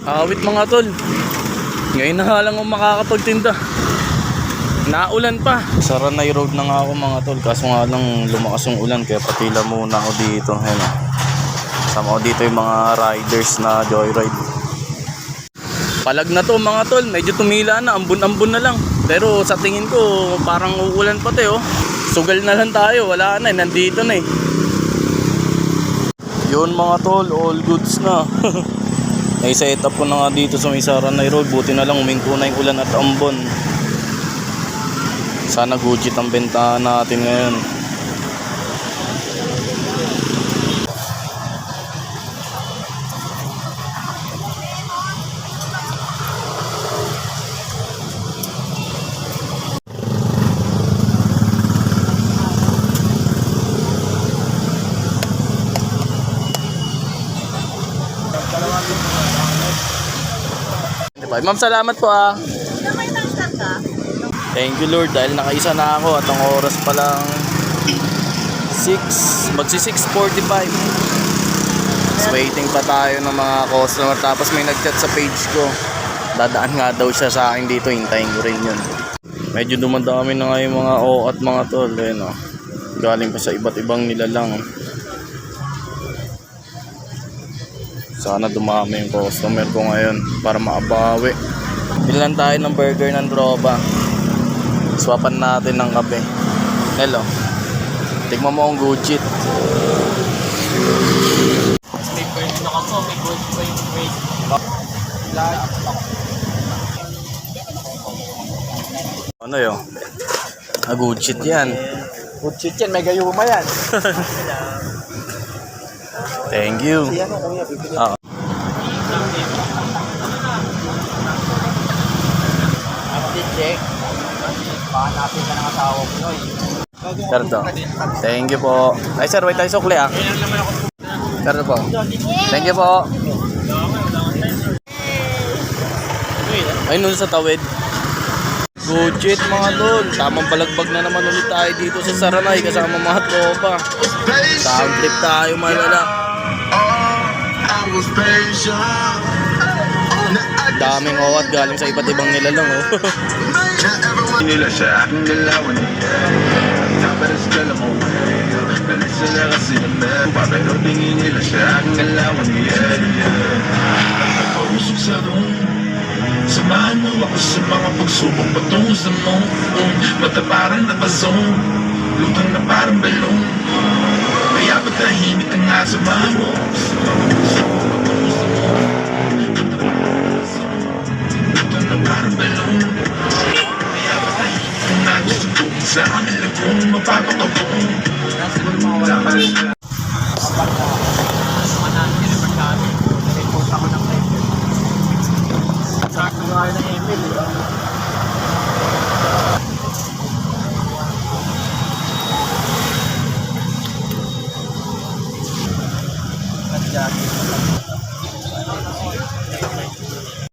Awit mga tol. Ngayon na nga lang ako makakapagtinda. Naulan pa. Sa Ranay Road na nga ako mga tol. Kaso nga lang lumakas yung ulan. Kaya patila muna ako dito. Ayan. Sama ko dito yung mga riders na joyride. Palag na to mga tol. Medyo tumila na. Ambon-ambon na lang. Pero sa tingin ko parang uulan pa tayo. Sugal na lang tayo. Wala na. Nandito na eh. Yun mga tol. All goods na. Ay set up ko na nga dito sa may Ranay Road. Buti na lang uminto na yung ulan at ambon. Sana gujit ang bentahan natin ngayon. Ma'am, salamat po ah. Thank you Lord dahil nakaisa na ako at ang oras pa lang 6:45. Waiting pa tayo ng mga customer, tapos may nag-chat sa page ko. Dadaan nga daw siya sa akin dito, hintayin ko rin yun. Medyo dumadami na nga yung mga at mga tol, eh, no? Galing pa sa iba't ibang nilalang. Sana dumami yung customer ko ngayon para maabawi. Bilan tayo ng burger ng tropa. Swapan natin ng kape. Hello. Tignan mo ang gujit. Ano yun? Gujit yan. Gujit yan, may gayuma yan. Thank you. Check. Pahanapin ka ng asawa mo, Noy. Sir to. Thank you po. Ay sir, wait tayo sukli ah. Sir po. Thank you po. Ay nun sa tawid. Gujit mga tol. Tamang balagbag na naman ulit tayo dito sa Saranay kasama mga tropa. Sound trip tayo malala. Daming owat galing sa iba't ibang nilalang oh. Nila siya aking galawan niya. Dapat eskwela mo galit sila kasi naman pero tingin nila siya aking galawan niya. Nakausap sa doon. Samahan mo ako sa mga pagsubok patungo sa moon. Mata parang napasong, lutang na parang balong. Kaya ba't tahimik ang asamahan mo? Lutang na parang balong. Kaya ba't tahimik ang nagusubok sa amin lagong mapapakabong. Dapat siya Saktuhan ng Emil, di ba?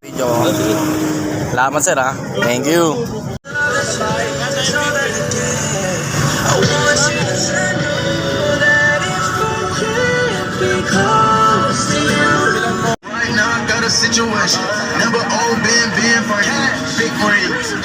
Video. Salamat sir ah. Thank you. situation. Number old been for big brains.